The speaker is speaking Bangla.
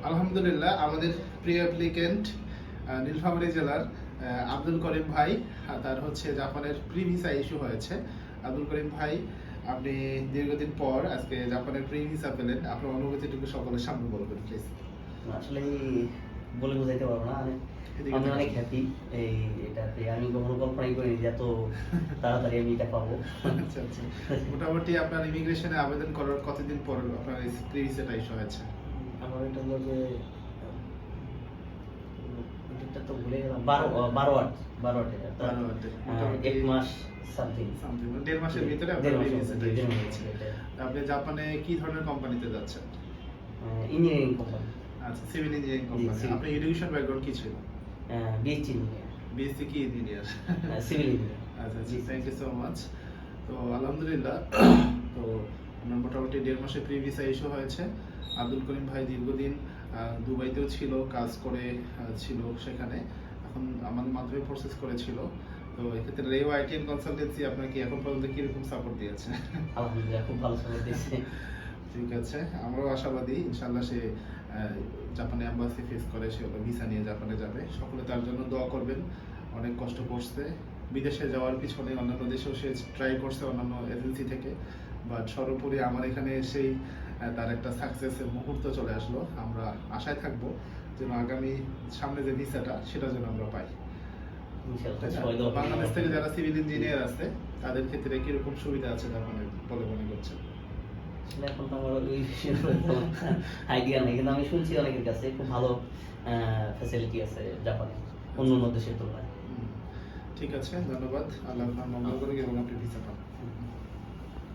আলহামদুলিল্লাহ আমাদের প্রিয় অ্যাপ্লিকেন্ট নীলফামারী জেলার আব্দুল করিম ভাই তার হচ্ছে জাপানের প্রি ভিসা ইস্যু হয়েছে। আব্দুল করিম ভাই, আপনি দীর্ঘদিন পর আজকে জাপানের প্রি ভিসা পেলেন, আপনার অনুভূতিটুকু সকলের সামনে বলবেন প্লিজ। আসলে বলে বোঝাইতে পারবো না, আমি অনেক হ্যাপি। এটাতে আমি কখনো কল্পনাই করিনি যে এত তাড়াতাড়ি আমি এটা পাবো। আচ্ছা আচ্ছা, মোটামুটি আপনার ইমিগ্রেশনে আবেদন করার কতদিন পর আপনার প্রি ভিসাটা ইস্যু হয়েছে? আমার এটা হলো যে এটা তো ভুলে গেলাম, 1 মাস সামথিং, 1.5 মাসের ভিতরে আপনার প্রি ভিসাটা ইস্যু হয়েছে। আপনি জাপানে কি ধরনের কোম্পানিতে যাচ্ছেন? Engineering company. আচ্ছা, সিভিল ইঞ্জিনিয়ারিং কোম্পানি। আপনার এডুকেশন ব্যাকগ্রাউন্ড কি ছিল? BSc engineer. বিএসসি কি ইঞ্জিনিয়ার? Civil engineer. আচ্ছা আচ্ছা, থ্যাংক ইউ সো মাচ। তো আলহামদুলিল্লাহ, তো আমার মোটামুটি 1.5 মাসে প্রি ভিসা ইস্যু হয়েছে। আব্দুল করিম ভাই দীর্ঘদিন দুবাইতেও ছিল, কাজ করে ছিল সেখানে, এখন আমাদের মাধ্যমে প্রসেস করেছিল। তো এক্ষেত্রে রেও আইটিএন কনসালটেন্সি আপনাকে এখন পর্যন্ত কিরকম সাপোর্ট দিয়েছে? আলহামদুলিল্লাহ খুব ভালো সাপোর্ট দিয়েছে। ঠিক আছে, আমরাও আশাবাদী ইনশাল্লাহ সে জাপানে অ্যাম্বাসি ফেস করে, সে ভিসা নিয়ে জাপানে যাবে। সকলে তার জন্য দোয়া করবেন। অনেক কষ্ট করছে, বিদেশে যাওয়ার পিছনে অন্যান্য দেশেও সে ট্রাই করছে অন্যান্য এজেন্সি থেকে, বাট সর্বোপরি আমার এখানে এসেই তার একটা সাকসেসের মুহূর্ত চলে আসলো। আমরা আশায় থাকবো যেন আগামী সামনে যে ভিসাটা সেটা যেন আমরা পাই। বাংলাদেশ থেকে যারা সিভিল ইঞ্জিনিয়ার আছে তাদের ক্ষেত্রে কিরকম সুবিধা আছে জাপানে বলে মনে করছেন? এখন তো আমার ওই আইডিয়া নেই, কিন্তু আমি শুনছি অনেকের কাছে খুব ভালো ফ্যাসিলিটি আছে জাপানে অন্য দেশের তুলনায়। ঠিক আছে, ধন্যবাদ। আল্লাহ আপনার মঙ্গল করুক এবং আপনি ভিসা পান।